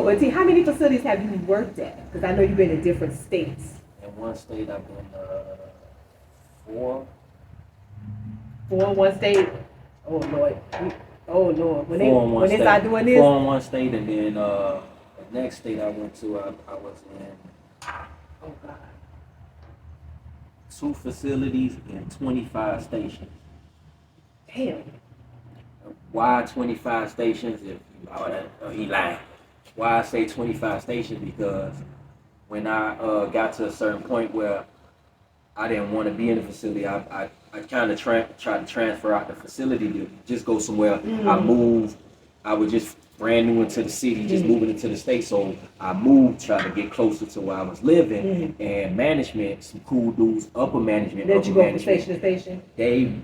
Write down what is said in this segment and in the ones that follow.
but see, how many facilities have you worked at? Because I know you've been in different states. In one state, I've been 4. 4 in one state. Oh Lord. Oh Lord. When Four in one when they state. start doing this. 4 in one state, and then the next state I went to, I was in Oh God. 2 facilities and 25 stations. Damn. Why 25 stations? If he lied. Why I say 25 stations? Because when I got to a certain point where I didn't want to be in the facility, I kind of tried to transfer out the facility to just go somewhere. I moved. I was just brand new into the city, just moving into the state. So I moved, trying to get closer to where I was living. And management, some cool dudes, upper management. Did you go from station to station? They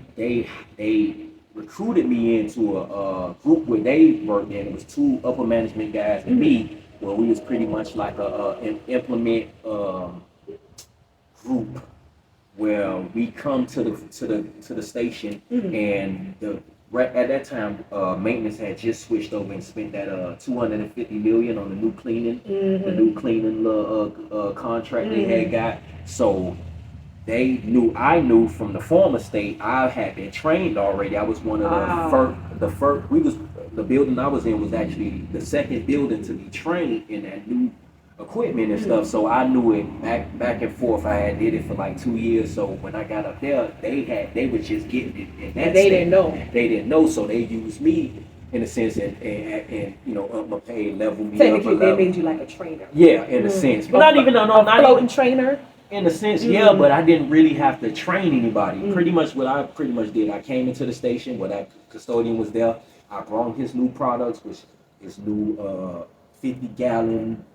recruited me into a group where they worked in. It was 2 upper management guys and me, where we was pretty much like an implement group where we come to the station and at that time maintenance had just switched over and spent that $250 million on the new cleaning contract they had got. So I knew from the former state I had been trained already. I was one of the first the building I was in was actually the second building to be trained in that new equipment and stuff. So I knew it back and forth. I had did it for like 2 years. So when I got up there, they were just getting it in that They state. didn't know, so they used me in a sense and you know, up my pay, level me technically up they made you like a trainer. Yeah, in a sense. But not even floating trainer. In a sense, yeah, but I didn't really have to train anybody. Pretty much what I did, I came into the station where that custodian was there. I brought him his new products, which his new 50-gallon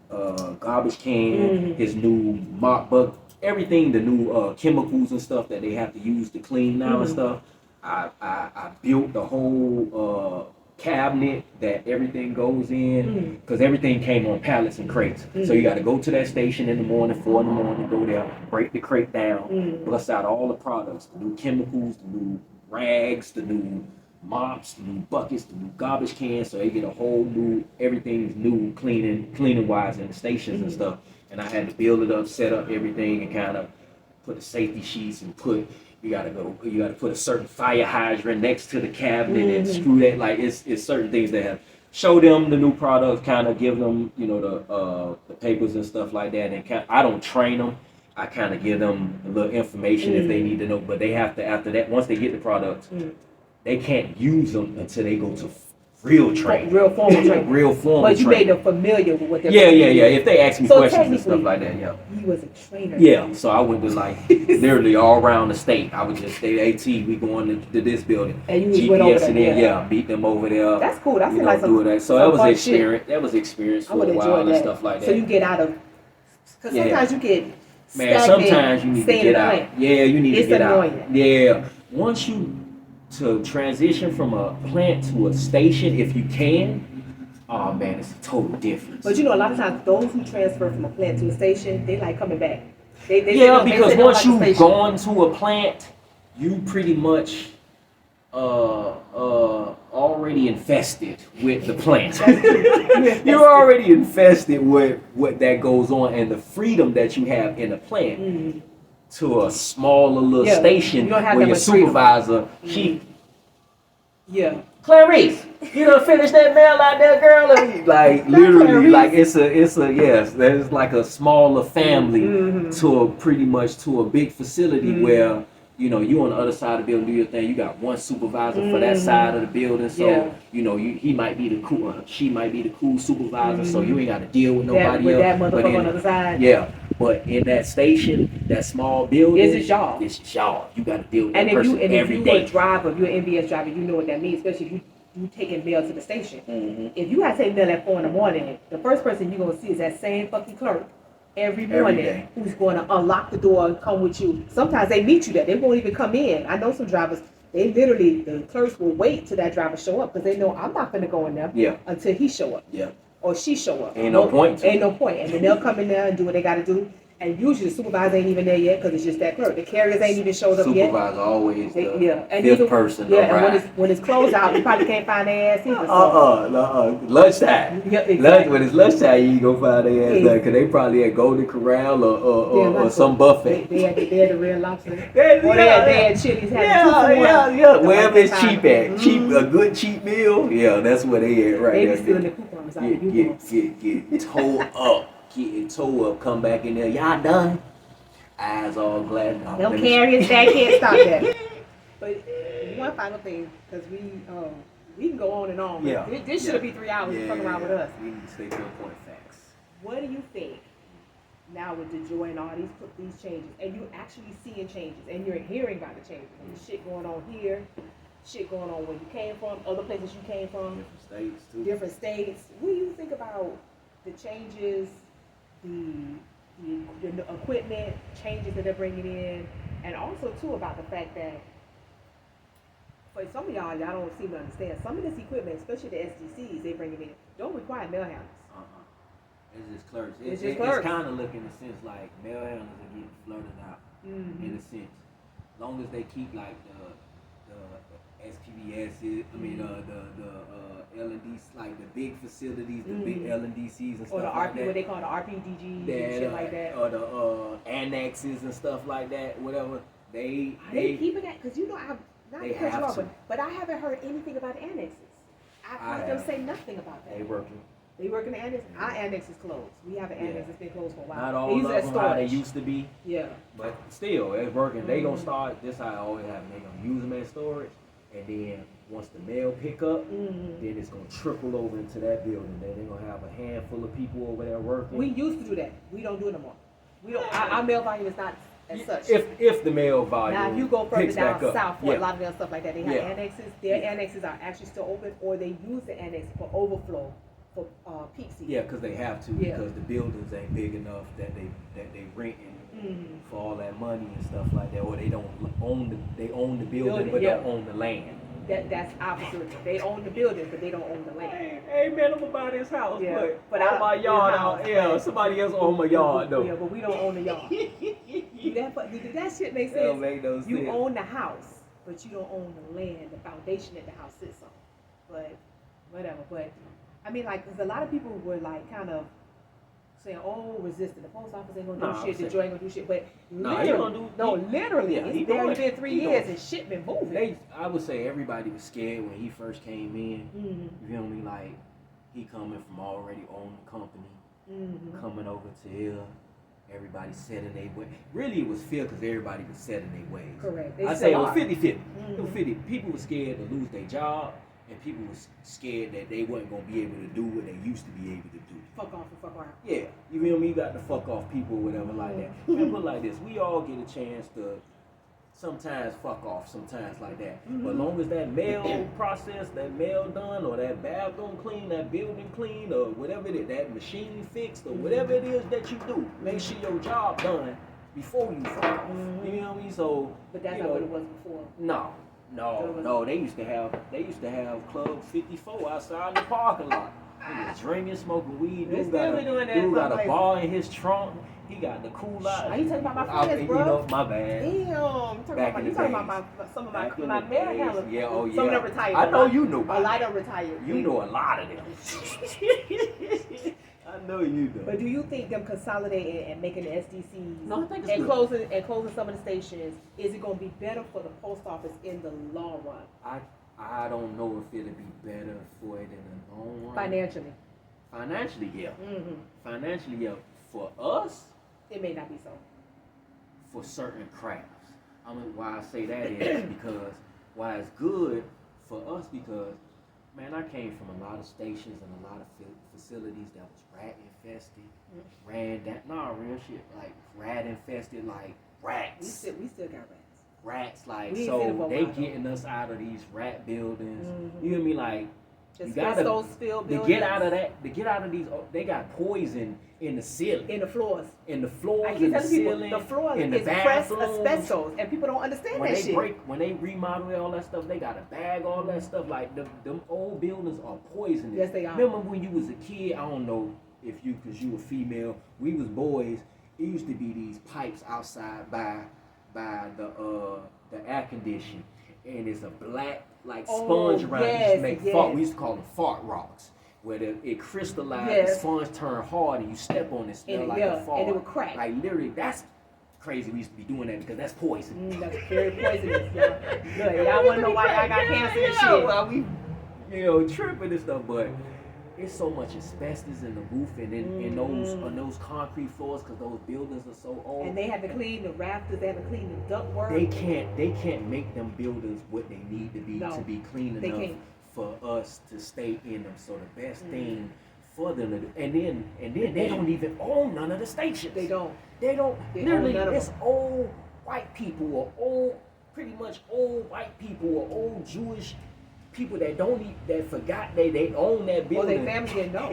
garbage can, his new mop bucket, everything, the new chemicals and stuff that they have to use to clean now and stuff. I built the whole cabinet that everything goes in, because everything came on pallets and crates. So you got to go to that station in the morning, 4 in the morning, go there, break the crate down, bust out all the products, the new chemicals, the new rags, the new mops, the new buckets, the new garbage cans. So they get a whole new, everything's new cleaning wise in the stations and stuff. And I had to build it up, set up everything, and kind of put the safety sheets and you gotta put a certain fire hydrant next to the cabinet and screw that. Like it's certain things that have show them the new product, kind of give them, you know, the papers and stuff like that. And I don't train them. I kind of give them a little information if they need to know. But they have to, after that, once they get the product, they can't use them until they go to real training. Real formal training. Real formal But you training. made them familiar with what they're Yeah. If they ask me questions and stuff like that, yeah. You was a trainer. Yeah, so I went to like literally all around the state. I would just stay AT, we going to this building. And you just went over there. And then beat them over there. That's cool. That's like some, that. So that was experience. That was experience for a while and stuff like that. So you get out of, because sometimes you get sometimes you need to get out. Yeah, you need to get annoying. out. Yeah. Once you to transition from a plant to a station, if you can, oh man, it's a total difference. But you know, a lot of times those who transfer from a plant to a station, they like coming back. Because once you've gone to a plant, you pretty much already infested with the plant. You're already infested with what that goes on, and the freedom that you have in a plant to a smaller little station where your supervisor, Clarice, you done finished that mail out there, girl? Like literally, like it's a yes. There's like a smaller family to a big facility where, you know, you on the other side of the building do your thing. You got one supervisor for that side of the building, so you know he might be the cool, she might be the cool supervisor, so you ain't got to deal with nobody else. That motherfucker on the other side. Yeah. But in that station, that small building, it's y'all. It's y'all. You got to deal with that and person every day. And if you're a driver, if you're an MBS driver, you know what that means, especially if you taking mail to the station. If you have to take mail at 4 in the morning, the first person you're going to see is that same fucking clerk every morning who's going to unlock the door and come with you. Sometimes they meet you there. They won't even come in. I know some drivers, the clerks will wait till that driver show up because they know I'm not going to go in there until he show up. Yeah. Or she show up. Ain't no point. And then they'll come in there and do what they got to do. And usually the supervisor ain't even there yet because it's just that clerk. The carriers ain't even showed up yet. Supervisor always the And fifth person. Yeah, and when it's closed out, you probably can't find their ass either. Lunchtime. Yeah, exactly. When it's lunchtime, you ain't gonna find their ass because they probably at Golden Corral or some buffet. They had the Red Lobster. They had Chili's. Wherever it's cheap at. A good cheap meal. Yeah, that's where they at right there. They be stealing the coupons out of Get towed up. Getting towed up, come back in there, y'all done? Eyes all glad. Them carriers, that can't stop that. But one final thing, because we can go on and on. Yeah. This should be 3 hours to fuck around with us. We need to stay to the point facts. What do you think now with the joy and all these changes, and you actually seeing changes, and you're hearing about the changes, and shit going on here, shit going on where you came from, other places you came from, different states too. Different states. What do you think about the changes? The equipment changes that they're bringing in, and also too about the fact that for some of y'all don't seem to understand some of this equipment, especially the SDCs they bringing in, don't require mail handlers. It's just clerks. It's kind of looking in a sense like mail handlers are getting flooded out in a sense. As long as they keep like the SPBSs, the L&D, like the big facilities, the big L&DCs and stuff or the like that. What they call the RPDGs and shit like that. Or the annexes and stuff like that, whatever. They keeping that? Because but I haven't heard anything about the annexes. I've heard them say nothing about that. They work in the annex. Our annex is closed. We have an annex that's been closed for a while. Not all of them how they used to be. Yeah. But still, it's working. They gonna start. This how I always have. They gonna use them as storage. And then once the mail pick up, then it's gonna trickle over into that building. Then they're gonna have a handful of people over there working. We used to do that. We don't do it no more. We don't. Our mail volume is not as such. If the mail volume now, if you go further down south, Fort yeah. Lauderdale, stuff like that, they have annexes. Their annexes are actually still open, or they use the annex for overflow for peak season. Yeah, because they have to because the buildings ain't big enough that they renting for all that money and stuff like that, or they don't own the building but don't own the land. That's opposite. They own the building, but they don't own the land. Hey man, I'm gonna buy this house, but out my yard out. Somebody else own my yard though. Yeah, but we don't own the yard. that shit makes sense. Don't make no sense. You own the house, but you don't own the land, the foundation that the house sits on. But whatever. But I mean, like, because a lot of people were like kind of saying, "Oh, resistant. The post office ain't gonna do shit. The joint ain't gonna do shit." But literally, it's barely been 3 years and shit been moving. I would say everybody was scared when he first came in. You feel me? Like he coming from already owning the company, coming over to here. Everybody set in their way. Really, it was fear because everybody was set in their ways. Correct. I say it was 50-50. It was 50. People were scared to lose their job. And people were scared that they wasn't going to be able to do what they used to be able to do. Fuck off and fuck around. Yeah. You feel me? You got to fuck off people or whatever like that. And put it like this. We all get a chance to sometimes fuck off, sometimes like that. But long as that mail process, that mail done, or that bathroom clean, that building clean, or whatever it is, that machine fixed, or whatever it is that you do, make sure your job done before you fuck off. You know what I mean? So, but that's not what it was before. No, they used to have Club 54 outside in the parking lot. He was drinking, smoking weed. Dude got a bar in his trunk. He got the cool out. Are you talking about my friends, bro? You know, my bad. Damn, you talking about some of my mail handlers. Yeah, oh yeah. Some of them retired. I know you know. A lot of them retired. You know a lot of them. I know you do. But do you think them consolidating and making the SDCs and closing some of the stations, is it going to be better for the post office in the long run? I don't know if it'll be better for it in the long run. Financially, yeah. Financially, yeah. For us, it may not be so. For certain crafts, I mean, why I say that is because why it's good for us because. Man, I came from a lot of stations and a lot of facilities that was rat infested, real shit, like rat infested, like rats. We still got rats. Rats, like, so they getting us out of these rat buildings. You know what I mean? Like, you gotta to get out of that. To get out of these, they got poison in the ceiling, in the floors, I keep telling people the floors is pressed asbestos, and people don't understand that shit. When they remodel all that stuff, they gotta bag all that stuff. Like them old buildings are poisonous. Yes, they are. Remember when you was a kid? I don't know if you, cause you were female. We was boys, it used to be these pipes outside by the air condition, and it's a black like sponge around. It used to make fart. We used to call them fart rocks. Where it crystallized, the sponge turned hard, and you step on it, smell like a fart. And it would crack. Like literally, that's crazy. We used to be doing that because that's poison. That's very poisonous, y'all. Y'all wanna know why y'all got cancer and shit? Well, we, tripping and stuff, but it's so much asbestos in the roof and in on those concrete floors because those buildings are so old. And they have to clean the rafters. They have to clean the ductwork. They can't make them buildings what they need to be clean enough for us to stay in them. So the best thing for them to do, and then they don't even own none of the stations. They don't. Literally, it's old white people or pretty much old white people or old Jewish people that forgot they own that building. Or their family didn't know.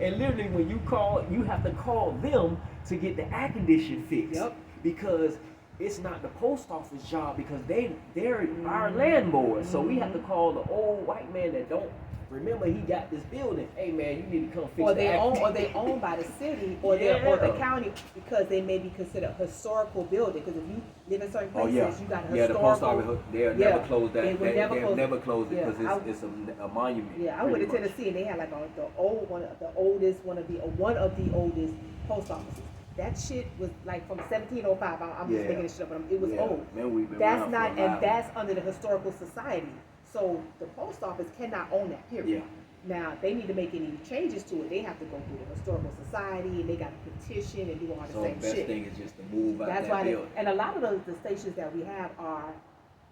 And literally, when you call, you have to call them to get the air condition fixed. Yep. Because it's not the post office job because they're our landlord. So we have to call the old white man that don't remember he got this building. Hey man, you need to come fix or they owned by the city or the county because they may be considered a historical building. Because if you live in certain places, you got a historical. Yeah, the post office they'll never close that. They'll never close it because it's a monument. Yeah, I went to Tennessee and they had like the oldest oldest post offices. That shit was like from 1705. I'm just making this shit up, but it was old. Man, that's not, and that's under the historical society. So the post office cannot own that, period. Yeah. Now, they need to make any changes to it. They have to go through the historical society, and they got to petition and do all the same shit. So the best thing is just to move out that's that building. And a lot of the stations that we have are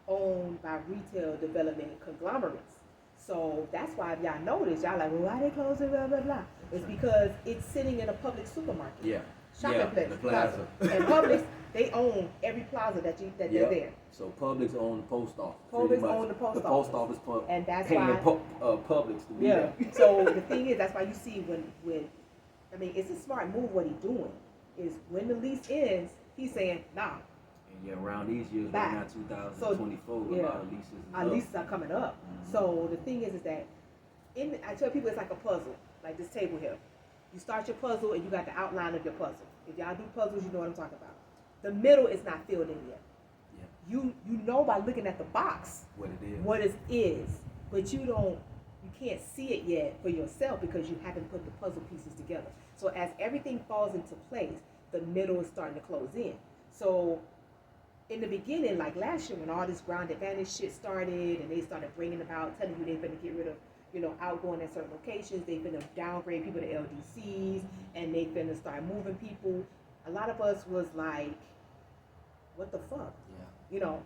owned by retail development conglomerates. So that's why if y'all notice, y'all like, well, why they closing, blah, blah, blah. It's because it's sitting in a public supermarket. Yeah. Shopping place. The plaza. And Publix, they own every plaza that they're there. So Publix own the post office. Publix own the post office. The post office and that's paying why Publix to be there. So the thing is, that's why you see when I mean, it's a smart move what he's doing. Is when the lease ends, he's saying, nah. And around these years, right now, 2024, a lot of leases our leases are coming up. Mm-hmm. So the thing is that I tell people it's like a puzzle, like this table here. You start your puzzle and you got the outline of your puzzle. If y'all do puzzles, you know what I'm talking about. The middle is not filled in yet. Yeah. You know by looking at the box what it is, but you can't see it yet for yourself because you haven't put the puzzle pieces together. So as everything falls into place, the middle is starting to close in. So in the beginning, like last year when all this ground advantage shit started and they started bringing about, telling you they're going to get rid of outgoing at certain locations, they finna downgrade people to LDCs, and they finna start moving people. A lot of us was like, what the fuck? Yeah.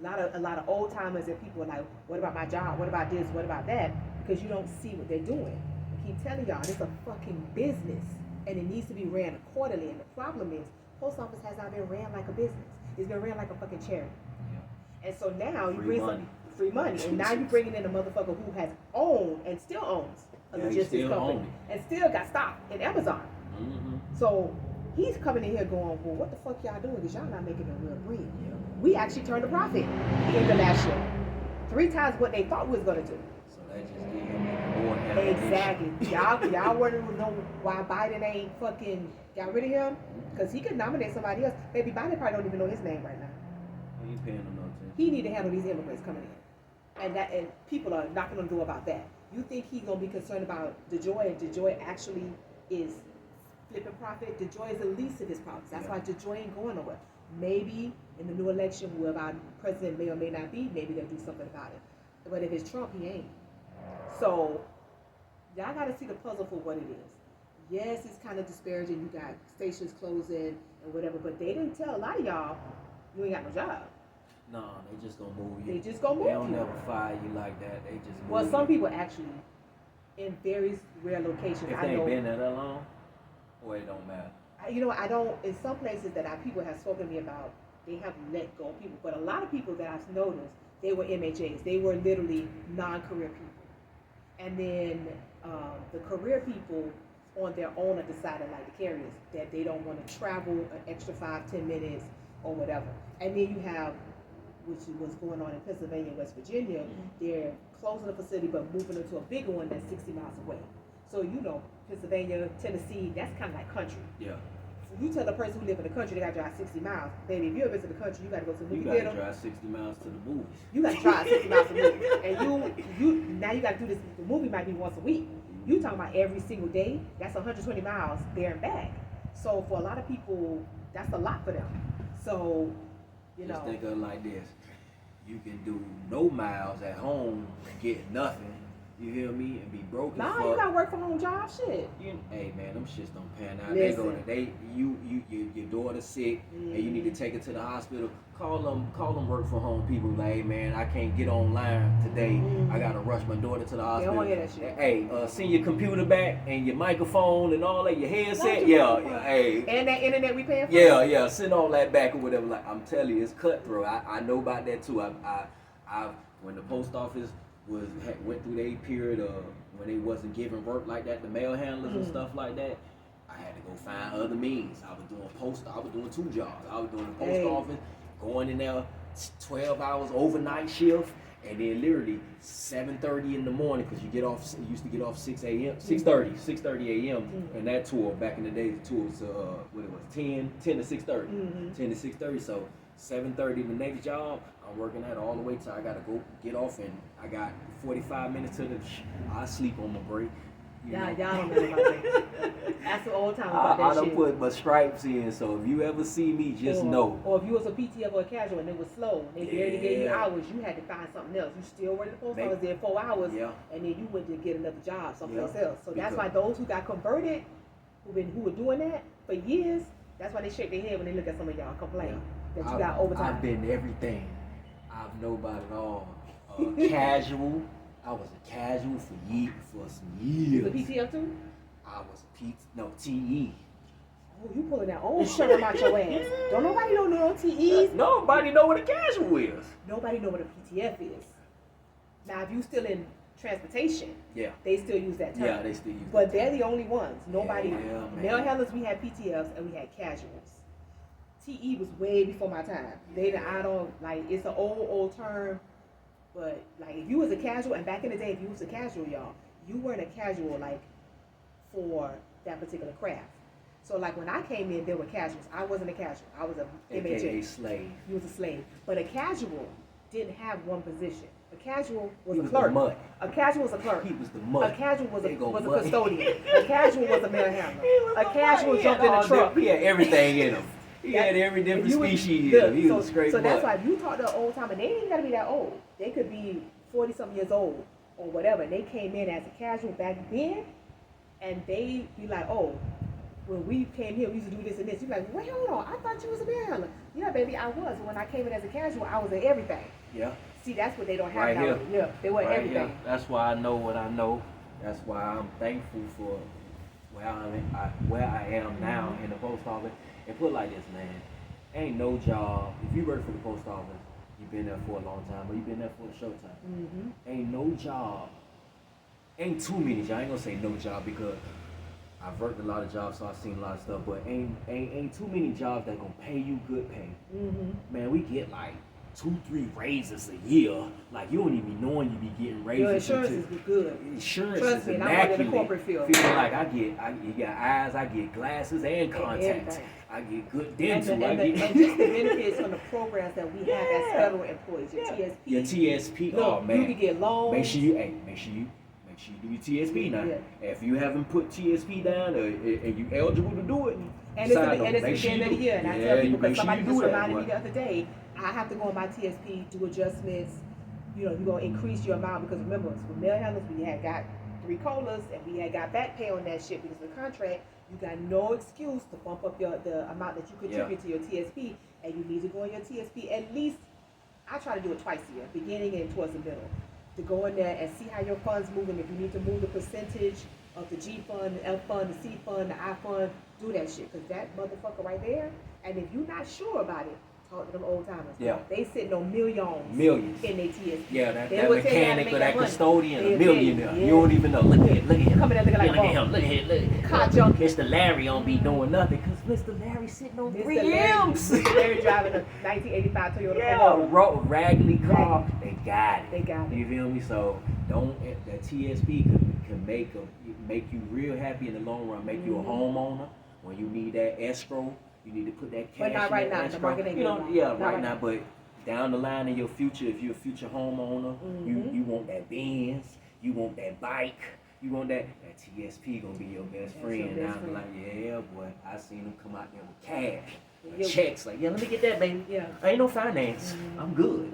A lot of old timers and people are like, what about my job? What about this? What about that? Because you don't see what they're doing. I keep telling y'all, it's a fucking business, and it needs to be ran accordingly. And the problem is, post office has not been ran like a business. It's been ran like a fucking charity. Yeah. And so now you bring some free money, and now you're bringing in a motherfucker who has owned and still owns a logistics company and still got stock in Amazon. Mm-hmm. So he's coming in here going, well, what the fuck y'all doing? Because y'all not making a real bread. Yeah. We actually turned a profit in the last year, 3 times what they thought we was gonna do. So that just gave him more ammunition. Exactly. Y'all want to know why Biden ain't fucking got rid of him? Because he could nominate somebody else. Maybe Biden probably don't even know his name right now. He ain't paying him no attention. He need to handle these immigrants coming in. And people are knocking on the door about that. You think he's gonna be concerned about DeJoy, and DeJoy actually is flipping profit? DeJoy is the least of his problems. That's why DeJoy ain't going nowhere. Maybe in the new election, whoever our president may or may not be, maybe they'll do something about it. But if it's Trump, he ain't. So y'all gotta see the puzzle for what it is. Yes, it's kind of disparaging. You got stations closing and whatever, but they didn't tell a lot of y'all you ain't got no job. No, they just gonna move you. They just gonna move you. They don't never fire you like that. They just move Well, some people actually, in very rare locations, if they ain't been there that long, or it don't matter. I don't. In some places that our people have spoken to me about, they have let go of people. But a lot of people that I've noticed, they were MHAs. They were literally non-career people. And then the career people on their own have decided, like the carriers, that they don't want to travel an extra 5-10 minutes or whatever. And then you have, which was going on in Pennsylvania and West Virginia, they're closing the facility but moving it to a bigger one that's 60 miles away. So Pennsylvania, Tennessee, that's kind of like country. Yeah. You tell a person who live in the country they gotta drive 60 miles. Baby, if you're visit the country, you gotta go to the movie theater. You gotta drive 60 miles to the movies. You gotta drive 60 miles to the movie. And you now you gotta do this. The movie might be once a week. You talking about every single day? That's 120 miles there and back. So for a lot of people, that's a lot for them. So, you know. Just think of it like this. You can do no miles at home and get nothing. You hear me? And be broke. Nah, you got work from home job shit. Hey man, them shits don't pan out. Listen. Your daughter's sick and you need to take her to the hospital. Call them work from home people. Like, hey man, I can't get online today. I gotta rush my daughter to the hospital. They don't hear that shit. Hey, send your computer back and your microphone and all that, your headset. Hey. And that internet we paying for. Yeah, send all that back or whatever. Like, I'm telling you, it's cutthroat. I know about that too. I when the post office went through their period of when they wasn't giving work like that, the mail handlers and stuff like that, I had to go find other means. I was doing postal. I was doing 2 jobs. I was doing the post office, going in there 12 hours overnight shift, and then literally 7:30 in the morning, because you used to get off 6 a.m. 6:30 a.m. And that tour back in the day, the tour was 10 to 6:30, 10 to 6:30. So 7:30 the next job, I'm working that all the way till I gotta go get off, and I got 45 minutes to I sleep on my break. Y'all don't know about that. That's the old time about that I done shit. put my stripes in, so if you ever see me, just know. Or if you was a PTF or a casual and it was slow, and they barely gave you hours, you had to find something else. You still worked at the post office there 4 hours, and then you went to get another job someplace else. So that's why those who got converted, who were doing that for years, that's why they shake their head when they look at some of y'all complain that you got overtime. I've been everything. I've known about it all. Casual. I was a casual for some years. You was a PTF too? I was a TE. Oh, you pulling that old shirt about your ass. Don't nobody know no TEs. Nobody know what a casual is. Nobody know what a PTF is. Now, if you still in transportation, they still use that term. Yeah, they still use that. But they're the only ones. Nobody. Mail handlers, we had PTFs and we had casuals. TE was way before my time. It's an old term. But like if you was a casual, and back in the day, if you was a casual, y'all, you weren't a casual like for that particular craft. So like when I came in, there were casuals. I wasn't a casual. I was a AKA slave. You was a slave. But a casual didn't have one position. A casual was He a was clerk. the mud. A casual was a clerk. He was the mud. A casual was a custodian. A casual was a mail handler. A casual jumped in the truck. He had everything in him. He had every different species. He was straight so that's mud. why if you talk to an old timer, they ain't gotta be that old. They could be 40-something years old or whatever. They came in as a casual back then, and they be like, oh, when we came here, we used to do this and this. You be like, wait, hold on, I thought you was a mail handler. Yeah, baby, I was. When I came in as a casual, I was at everything. Yeah. See, that's what they don't have Right now. here. Yeah, they were Right everything. here. That's why I know what I know. That's why I'm thankful for where I am now in the post office. And put it like this, man. Ain't no job. If you work for the post office, you've been there for a long time, or you've been there for a short time. Ain't no job. Ain't too many jobs. I ain't gonna say no job because I've worked a lot of jobs, so I've seen a lot of stuff. But ain't too many jobs that gonna pay you good pay. Man, we get like 2-3 raises a year. Like you don't even be knowing you be getting raises. Your insurance is good. Insurance Trust is me, and immaculate. I'm in the corporate field. Feeling like you got eyes, I get glasses and contacts. I get good dental. And just the benefits from the programs that we have as federal employees, your TSP. Your TSP, Look, oh man. You can get loans. Make sure you do your TSP now. If you haven't put TSP down and you eligible to do it, and it's the beginning of the year. And I tell people, because somebody just reminded me the other day, I have to go on my TSP, do adjustments. You know, you're going to increase your amount because remember, with mail handlers, we had got 3 COLAs and we had got back pay on that shit because of the contract. You got no excuse to bump up the amount that you contribute to your TSP, and you need to go on your TSP at least. I try to do it twice a year, beginning and towards the middle, to go in there and see how your funds moving. If you need to move the percentage of the G fund, the F fund, the C fund, the I fund, do that shit, because that motherfucker right there. And if you're not sure about it, talk to them old timers. Yeah. They sitting on millions in their TSP. Yeah, that mechanic or that custodian, a millionaire. Yeah. You don't even know. Look at him. Coming out looking like look at him. Look at him. Car junkie. Mr. Larry don't be doing nothing because Mr. Larry sitting on 3 M's. Mr. Larry driving a 1985 Toyota Corolla. Raggedy car. They got it. They got it. You feel me? So that TSP can make you real happy in the long run. Make you a homeowner. when you need that escrow, you need to put that cash But not in right that now. The escrow. market ain't You know, good. yeah, Not right now. But down the line in your future, if you're a future homeowner, Mm-hmm. you want that Benz, you want that bike, you want that TSP gonna be your best That's friend. your best Now I'm friend. like, yeah, boy, I seen them come out there with cash, Yeah. checks. Like, yeah, let me get that, baby. Yeah. Ain't no finance. I'm good.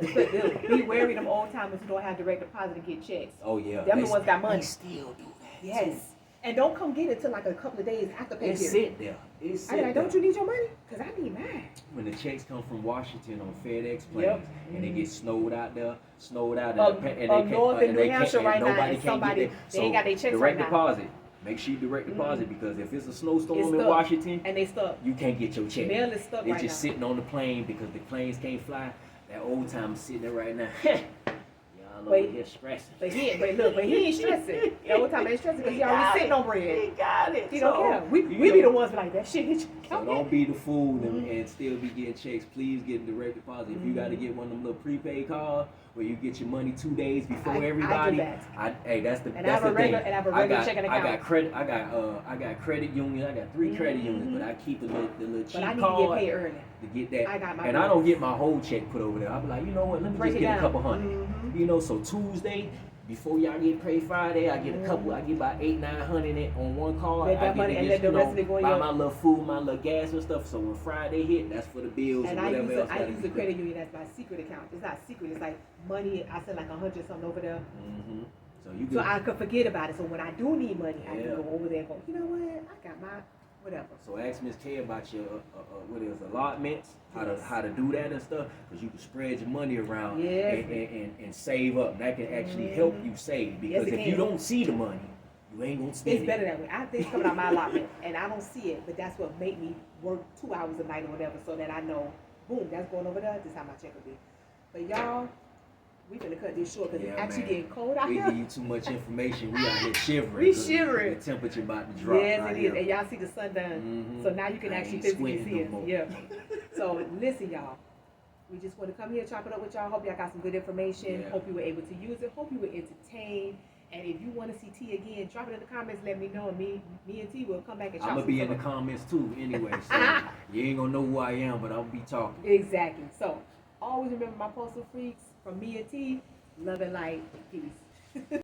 Be wary them old timers who don't have direct deposit and get checks. Oh yeah, Them the ones got money. They still do that. Yes. And don't come get it till like a couple of days after pay It's period. sit there. It's sit I be like, there. don't you need your money? Because I need mine. When the checks come from Washington on FedEx planes, Yep. and they get snowed out there, and Up north in New Hampshire right now, nobody and can't somebody, get it. they ain't got their checks direct right now. deposit. Make sure you direct deposit because if it's a snowstorm It's in stuck. Washington, And they stuck. you can't get your check. Mail is stuck It's right just now. sitting on the plane because the planes can't fly. That old time is sitting there right now. Y'all over Wait. here stressing. But he ain't stressing. The old time ain't stressing because he already sitting on bread. He got it. He don't care. We you be know, the ones like that shit. So don't be the fool and still be getting checks. Please get direct deposit. If you got to get one of them little prepaid cards where you get your money 2 days before I everybody. do that. Hey, that's the And that's I have the a thing. regular- and I have a regular checking account. I got credit. I got credit union. I got 3 credit unions, but I keep the little cheap But I need card to get paid early. to get that. I got my and I don't bonus. get my whole check put over there. I be like, you know what? Let me Break just it get down. a couple hundred. Mhm. You know, so Tuesday. Before y'all get paid Friday, I get a couple. I get about 800-900 on one card. Let that I get money to and just, let the rest of it go in buy your- my little food, my little gas and stuff. So when Friday hit, that's for the bills And and I whatever else. use the credit union as my secret account. It's not secret. It's like money. I send like 100 something over there, Mm-hmm. So you so good. I could forget about it. So when I do need money, I Yeah. can go over there and go. You know what? I got my whatever. So ask Miss K about your what is allotments, how to do that and stuff, because you can spread your money around Yes. and save up. And that can actually help you save because Yes, it if you can. don't see the money, you ain't gonna spend It's it. better that way. I think it's coming out my allotment, and I don't see it, but that's what made me work 2 hours a night or whatever, so that I know, boom, that's going over there. This is how my check will be. But y'all, we finna cut this short because Yeah, it's actually man. getting cold out We here. give you too much information. We out here shivering. We 'cause shivering. The temperature about to drop. Yes, out it is. here. And y'all see the sun done. Mhm. So now you can I actually ain't physically squinting see no it. more. Yeah. So listen, y'all. We just want to come here, chop it up with y'all. Hope y'all got some good information. Yeah. Hope you were able to use it. Hope you were entertained. And if you want to see T again, drop it in the comments. Let me know. Me and T will come back and chop I'm gonna some be in the stuff up. comments too, anyway. So you ain't gonna know who I am, but I'll be talking. Exactly. So always remember my postal freaks from me and T. Love and light. Peace.